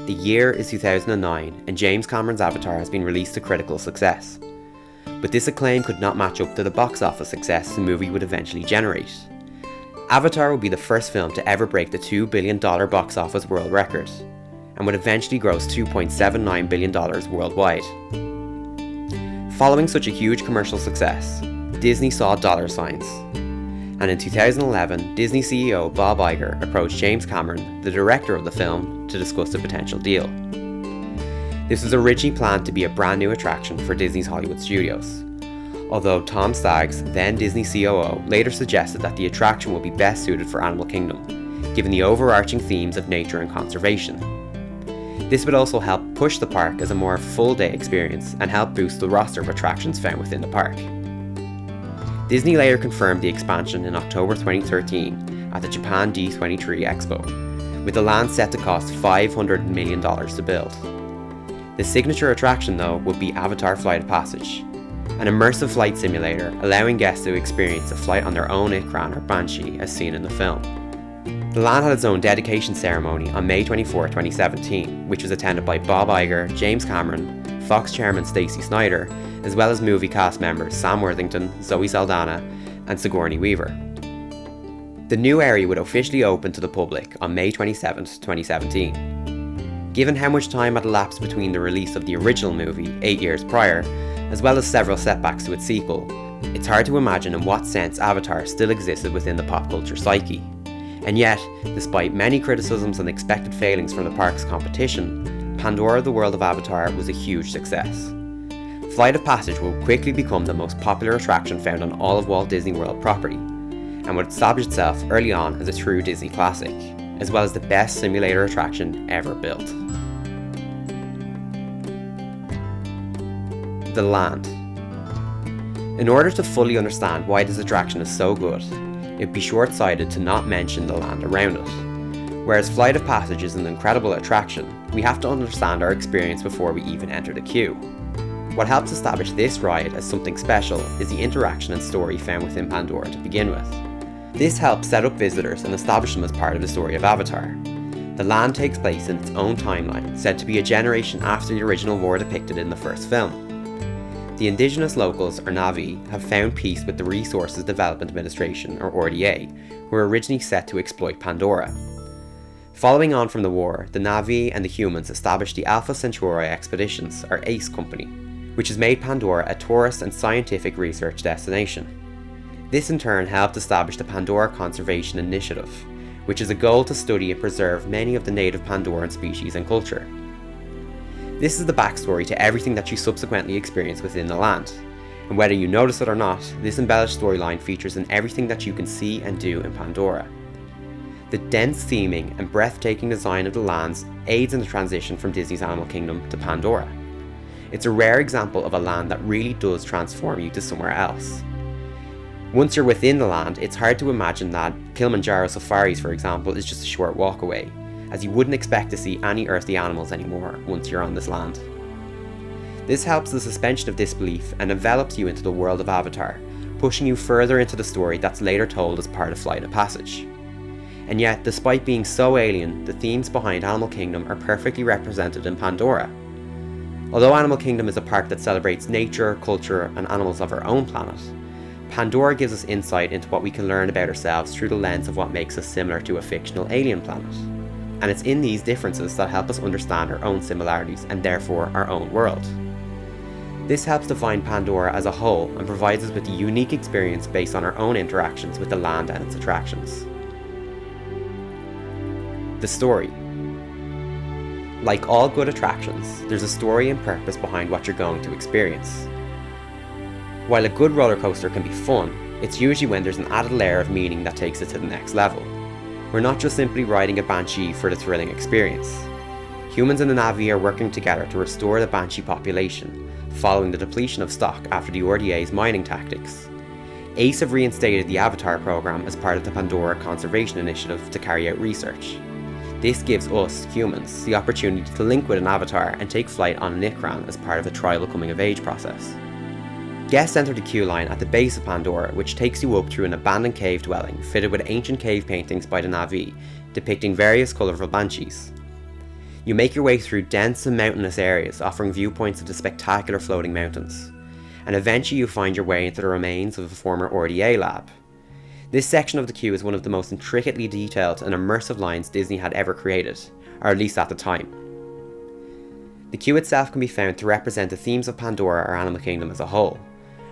The year is 2009 and James Cameron's Avatar has been released to critical success. But this acclaim could not match up to the box office success the movie would eventually generate. Avatar would be the first film to ever break the $2 billion box office world record, and would eventually gross $2.79 billion worldwide. Following such a huge commercial success, Disney saw dollar signs, and in 2011, Disney CEO Bob Iger approached James Cameron, the director of the film, to discuss a potential deal. This was originally planned to be a brand new attraction for Disney's Hollywood studios, although Tom Staggs, then Disney COO, later suggested that the attraction would be best suited for Animal Kingdom, given the overarching themes of nature and conservation. This would also help push the park as a more full-day experience and help boost the roster of attractions found within the park. Disney later confirmed the expansion in October 2013 at the Japan D23 Expo, with the land set to cost $500 million to build. The signature attraction, though, would be Avatar Flight of Passage, an immersive flight simulator allowing guests to experience a flight on their own Ikran or Banshee as seen in the film. The land had its own dedication ceremony on May 24, 2017, which was attended by Bob Iger, James Cameron, Fox chairman Stacey Snider, as well as movie cast members Sam Worthington, Zoe Saldana, and Sigourney Weaver. The new area would officially open to the public on May 27, 2017. Given how much time had elapsed between the release of the original movie 8 years prior, as well as several setbacks to its sequel, it's hard to imagine in what sense Avatar still existed within the pop culture psyche. And yet, despite many criticisms and expected failings from the park's competition, Pandora: The World of Avatar was a huge success. Flight of Passage would quickly become the most popular attraction found on all of Walt Disney World property, and would establish itself early on as a true Disney classic, as well as the best simulator attraction ever built. The land. In order to fully understand why this attraction is so good, it'd be short-sighted to not mention the land around it. Whereas Flight of Passage is an incredible attraction, we have to understand our experience before we even enter the queue. What helps establish this ride as something special is the interaction and story found within Pandora to begin with. This helps set up visitors and establish them as part of the story of Avatar. The land takes place in its own timeline, said to be a generation after the original war depicted in the first film. The indigenous locals, or Na'vi, have found peace with the Resources Development Administration, or RDA, who were originally set to exploit Pandora. Following on from the war, the Na'vi and the humans established the Alpha Centauri Expeditions, or ACE Company, which has made Pandora a tourist and scientific research destination. This in turn helped establish the Pandora Conservation Initiative, which is a goal to study and preserve many of the native Pandoran species and culture. This is the backstory to everything that you subsequently experience within the land, and whether you notice it or not, this embellished storyline features in everything that you can see and do in Pandora. The dense theming and breathtaking design of the lands aids in the transition from Disney's Animal Kingdom to Pandora. It's a rare example of a land that really does transform you to somewhere else. Once you're within the land, it's hard to imagine that Kilimanjaro Safaris, for example, is just a short walk away, as you wouldn't expect to see any earthly animals anymore once you're on this land. This helps the suspension of disbelief and envelops you into the world of Avatar, pushing you further into the story that's later told as part of Flight of Passage. And yet, despite being so alien, the themes behind Animal Kingdom are perfectly represented in Pandora. Although Animal Kingdom is a park that celebrates nature, culture, and animals of our own planet, Pandora gives us insight into what we can learn about ourselves through the lens of what makes us similar to a fictional alien planet. And it's in these differences that help us understand our own similarities and therefore our own world. This helps define Pandora as a whole and provides us with a unique experience based on our own interactions with the land and its attractions. The story. Like all good attractions, there's a story and purpose behind what you're going to experience. While a good roller coaster can be fun, it's usually when there's an added layer of meaning that takes it to the next level. We're not just simply riding a Banshee for the thrilling experience. Humans and the Na'vi are working together to restore the Banshee population, following the depletion of stock after the RDA's mining tactics. ACE have reinstated the Avatar program as part of the Pandora Conservation Initiative to carry out research. This gives us, humans, the opportunity to link with an avatar and take flight on an Ikran as part of the tribal coming-of-age process. Guests enter the queue line at the base of Pandora, which takes you up through an abandoned cave dwelling fitted with ancient cave paintings by the Na'vi, depicting various colourful banshees. You make your way through dense and mountainous areas, offering viewpoints of the spectacular floating mountains, and eventually you find your way into the remains of a former RDA lab. This section of the queue is one of the most intricately detailed and immersive lines Disney had ever created, or at least at the time. The queue itself can be found to represent the themes of Pandora or Animal Kingdom as a whole,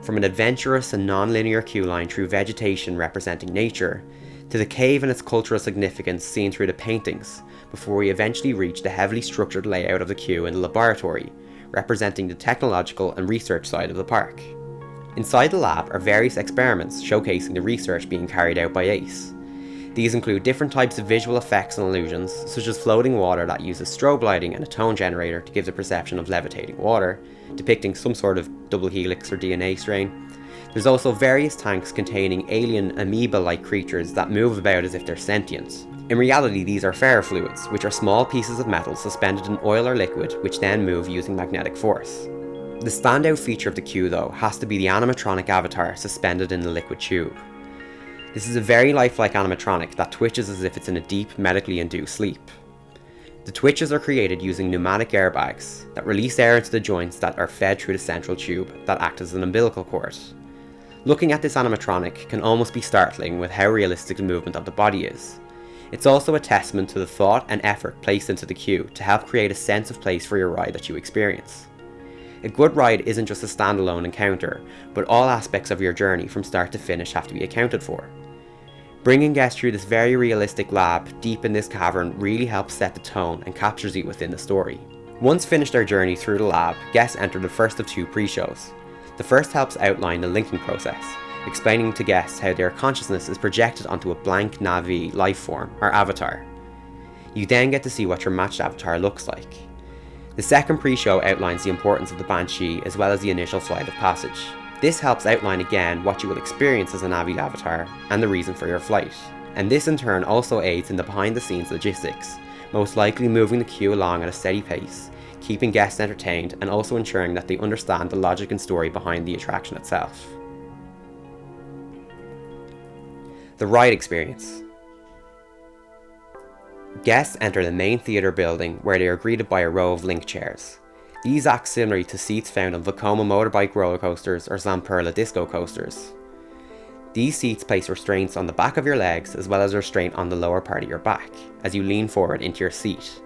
from an adventurous and non-linear queue line through vegetation representing nature, to the cave and its cultural significance seen through the paintings, before we eventually reach the heavily structured layout of the queue in the laboratory, representing the technological and research side of the park. Inside the lab are various experiments showcasing the research being carried out by ACE. These include different types of visual effects and illusions, such as floating water that uses strobe lighting and a tone generator to give the perception of levitating water, depicting some sort of double helix or DNA strain. There's also various tanks containing alien amoeba-like creatures that move about as if they're sentient. In reality, these are ferrofluids, which are small pieces of metal suspended in oil or liquid, which then move using magnetic force. The standout feature of the queue, though, has to be the animatronic avatar suspended in the liquid tube. This is a very lifelike animatronic that twitches as if it's in a deep, medically induced sleep. The twitches are created using pneumatic airbags that release air into the joints that are fed through the central tube that act as an umbilical cord. Looking at this animatronic can almost be startling with how realistic the movement of the body is. It's also a testament to the thought and effort placed into the queue to help create a sense of place for your ride that you experience. A good ride isn't just a standalone encounter, but all aspects of your journey from start to finish have to be accounted for. Bringing guests through this very realistic lab deep in this cavern really helps set the tone and captures you within the story. Once finished their journey through the lab, guests enter the first of two pre-shows. The first helps outline the linking process, explaining to guests how their consciousness is projected onto a blank Navi life form, or avatar. You then get to see what your matched avatar looks like. The second pre-show outlines the importance of the Banshee as well as the initial flight of passage. This helps outline again what you will experience as a Navi avatar and the reason for your flight. And this in turn also aids in the behind the scenes logistics, most likely moving the queue along at a steady pace, keeping guests entertained and also ensuring that they understand the logic and story behind the attraction itself. The ride experience. Guests enter the main theatre building where they are greeted by a row of link chairs. These act similarly to seats found on Vekoma motorbike roller coasters or Zamperla disco coasters. These seats place restraints on the back of your legs as well as a restraint on the lower part of your back as you lean forward into your seat.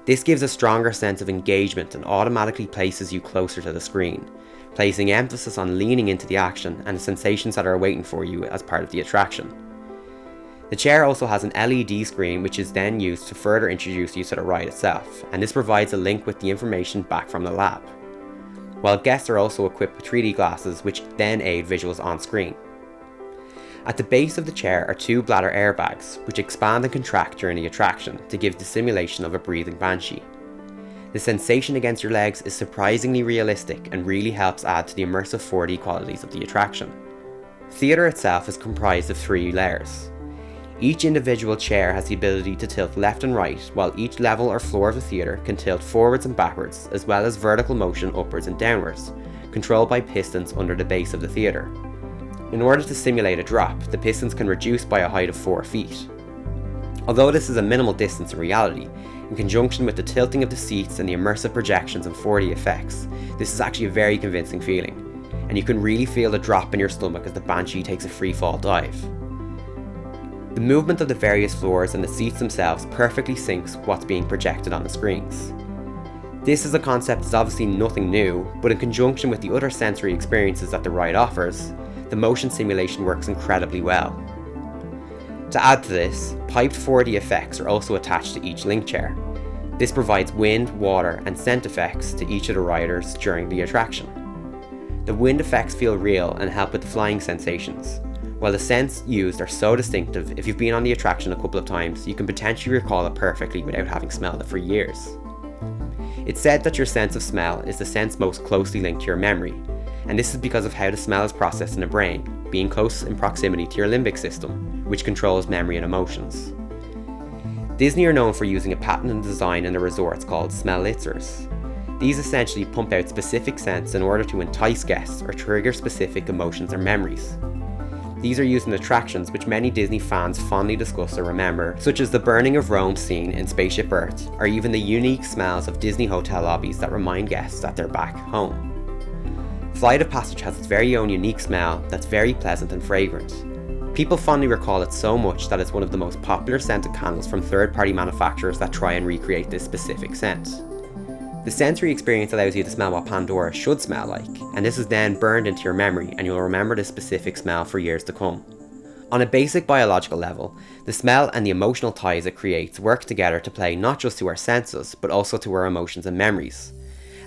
This gives a stronger sense of engagement and automatically places you closer to the screen, placing emphasis on leaning into the action and the sensations that are waiting for you as part of the attraction. The chair also has an LED screen which is then used to further introduce you to the ride itself, and this provides a link with the information back from the lab. While guests are also equipped with 3D glasses which then aid visuals on screen. At the base of the chair are two bladder airbags which expand and contract during the attraction to give the simulation of a breathing banshee. The sensation against your legs is surprisingly realistic and really helps add to the immersive 4D qualities of the attraction. Theatre itself is comprised of 3 layers. Each individual chair has the ability to tilt left and right, while each level or floor of the theatre can tilt forwards and backwards, as well as vertical motion upwards and downwards, controlled by pistons under the base of the theatre. In order to simulate a drop, the pistons can reduce by a height of 4 feet. Although this is a minimal distance in reality, in conjunction with the tilting of the seats and the immersive projections and 4D effects, this is actually a very convincing feeling, and you can really feel the drop in your stomach as the Banshee takes a free fall dive. The movement of the various floors and the seats themselves perfectly syncs what's being projected on the screens. This is a concept that's obviously nothing new, but in conjunction with the other sensory experiences that the ride offers, the motion simulation works incredibly well. To add to this, piped 4D effects are also attached to each link chair. This provides wind, water, and scent effects to each of the riders during the attraction. The wind effects feel real and help with the flying sensations, while the scents used are so distinctive. If you've been on the attraction a couple of times, you can potentially recall it perfectly without having smelled it for years. It's said that your sense of smell is the sense most closely linked to your memory, and this is because of how the smell is processed in the brain, being close in proximity to your limbic system, which controls memory and emotions. Disney are known for using a patented design in their resorts called smell-litzers. These essentially pump out specific scents in order to entice guests or trigger specific emotions or memories. These are used in attractions which many Disney fans fondly discuss or remember, such as the burning of Rome scene in Spaceship Earth, or even the unique smells of Disney hotel lobbies that remind guests that they're back home. Flight of Passage has its very own unique smell that's very pleasant and fragrant. People fondly recall it so much that it's one of the most popular scented candles from third-party manufacturers that try and recreate this specific scent. The sensory experience allows you to smell what Pandora should smell like, and this is then burned into your memory and you'll remember this specific smell for years to come. On a basic biological level, the smell and the emotional ties it creates work together to play not just to our senses, but also to our emotions and memories.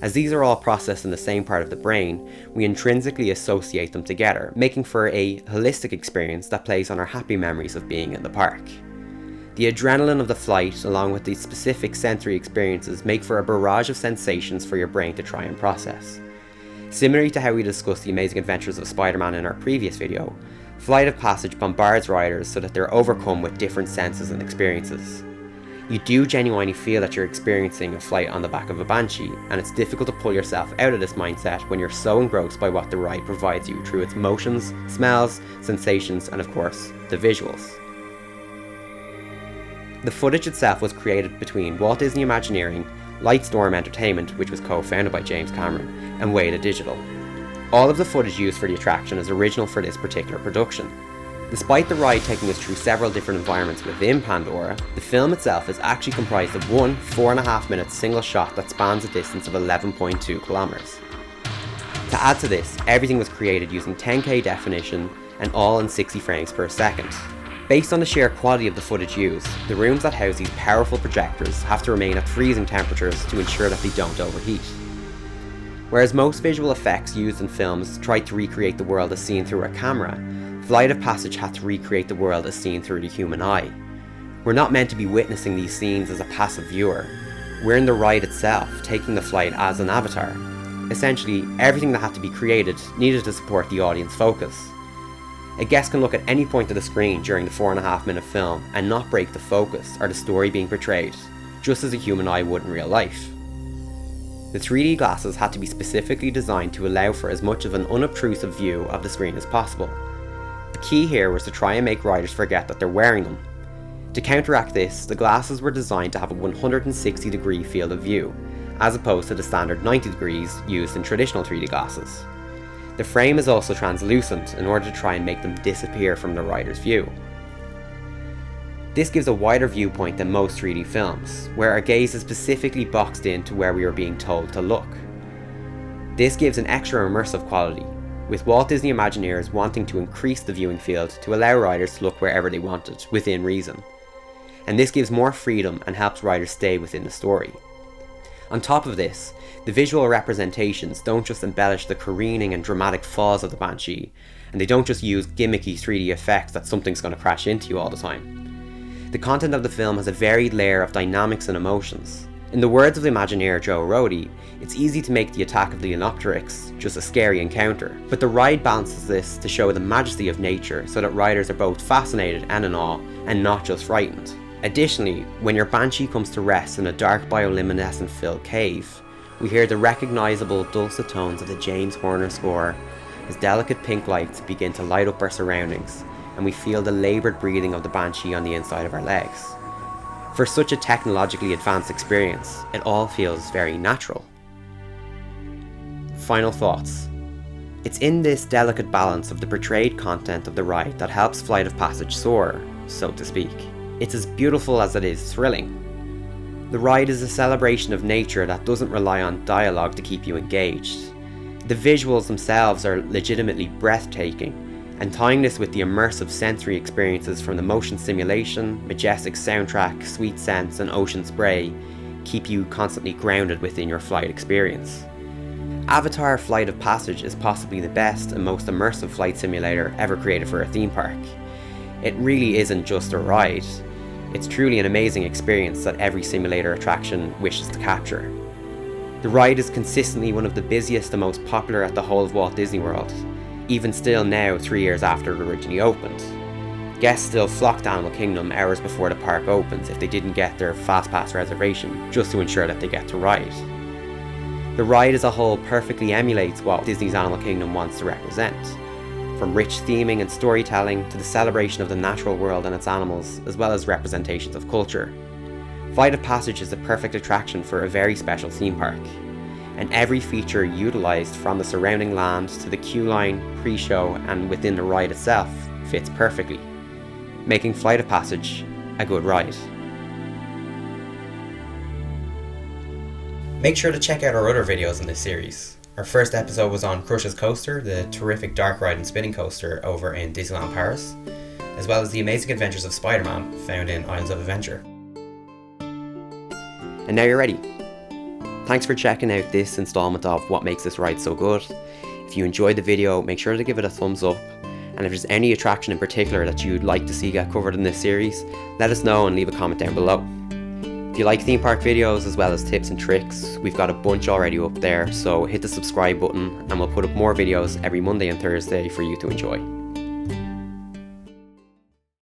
As these are all processed in the same part of the brain, we intrinsically associate them together, making for a holistic experience that plays on our happy memories of being in the park. The adrenaline of the flight, along with these specific sensory experiences, make for a barrage of sensations for your brain to try and process. Similarly to how we discussed the amazing adventures of Spider-Man in our previous video, Flight of Passage bombards riders so that they're overcome with different senses and experiences. You do genuinely feel that you're experiencing a flight on the back of a Banshee, and it's difficult to pull yourself out of this mindset when you're so engrossed by what the ride provides you through its motions, smells, sensations, and of course, the visuals. The footage itself was created between Walt Disney Imagineering, Lightstorm Entertainment, which was co-founded by James Cameron, and Weta Digital. All of the footage used for the attraction is original for this particular production. Despite the ride taking us through several different environments within Pandora, the film itself is actually comprised of one 4.5 minute single shot that spans a distance of 11.2 kilometers. To add to this, everything was created using 10K definition and all in 60 frames per second. Based on the sheer quality of the footage used, the rooms that house these powerful projectors have to remain at freezing temperatures to ensure that they don't overheat. Whereas most visual effects used in films tried to recreate the world as seen through a camera, Flight of Passage had to recreate the world as seen through the human eye. We're not meant to be witnessing these scenes as a passive viewer. We're in the ride itself, taking the flight as an avatar. Essentially, everything that had to be created needed to support the audience focus. A guest can look at any point of the screen during the 4.5 minute film and not break the focus or the story being portrayed, just as a human eye would in real life. The 3D glasses had to be specifically designed to allow for as much of an unobtrusive view of the screen as possible. The key here was to try and make riders forget that they're wearing them. To counteract this, the glasses were designed to have a 160-degree field of view, as opposed to the standard 90 degrees used in traditional 3D glasses. The frame is also translucent in order to try and make them disappear from the rider's view. This gives a wider viewpoint than most 3D films, where our gaze is specifically boxed in to where we are being told to look. This gives an extra immersive quality, with Walt Disney Imagineers wanting to increase the viewing field to allow riders to look wherever they wanted, within reason. And this gives more freedom and helps riders stay within the story. On top of this, the visual representations don't just embellish the careening and dramatic falls of the Banshee, and they don't just use gimmicky 3D effects that something's going to crash into you all the time. The content of the film has a varied layer of dynamics and emotions. In the words of the Imagineer Joe Rohde, it's easy to make the attack of the Enopteryx just a scary encounter, but the ride balances this to show the majesty of nature so that riders are both fascinated and in awe, and not just frightened. Additionally, when your Banshee comes to rest in a dark bioluminescent-filled cave, we hear the recognisable dulcet tones of the James Horner score as delicate pink lights begin to light up our surroundings, and we feel the laboured breathing of the Banshee on the inside of our legs. For such a technologically advanced experience, it all feels very natural. Final thoughts. It's in this delicate balance of the portrayed content of the ride that helps Flight of Passage soar, so to speak. It's as beautiful as it is thrilling. The ride is a celebration of nature that doesn't rely on dialogue to keep you engaged. The visuals themselves are legitimately breathtaking, and tying this with the immersive sensory experiences from the motion simulation, majestic soundtrack, sweet scents, and ocean spray keep you constantly grounded within your flight experience. Avatar Flight of Passage is possibly the best and most immersive flight simulator ever created for a theme park. It really isn't just a ride. It's truly an amazing experience that every simulator attraction wishes to capture. The ride is consistently one of the busiest and most popular at the whole of Walt Disney World, even still now 3 years after it originally opened. Guests still flock to Animal Kingdom hours before the park opens if they didn't get their FastPass reservation, just to ensure that they get to ride. The ride as a whole perfectly emulates what Disney's Animal Kingdom wants to represent. from rich theming and storytelling to the celebration of the natural world and its animals, as well as representations of culture. Flight of Passage is the perfect attraction for a very special theme park, and every feature utilised from the surrounding land to the queue line, pre-show and within the ride itself fits perfectly, making Flight of Passage a good ride. Make sure to check out our other videos in this series. Our first episode was on Crush's Coaster, the terrific dark ride and spinning coaster over in Disneyland Paris, as well as the amazing adventures of Spider-Man found in Islands of Adventure. And now you're ready. Thanks for checking out this installment of What Makes This Ride So Good. If you enjoyed the video, make sure to give it a thumbs up, and if there's any attraction in particular that you'd like to see get covered in this series, let us know and leave a comment down below. If you like theme park videos as well as tips and tricks, we've got a bunch already up there, so hit the subscribe button and we'll put up more videos every Monday and Thursday for you to enjoy.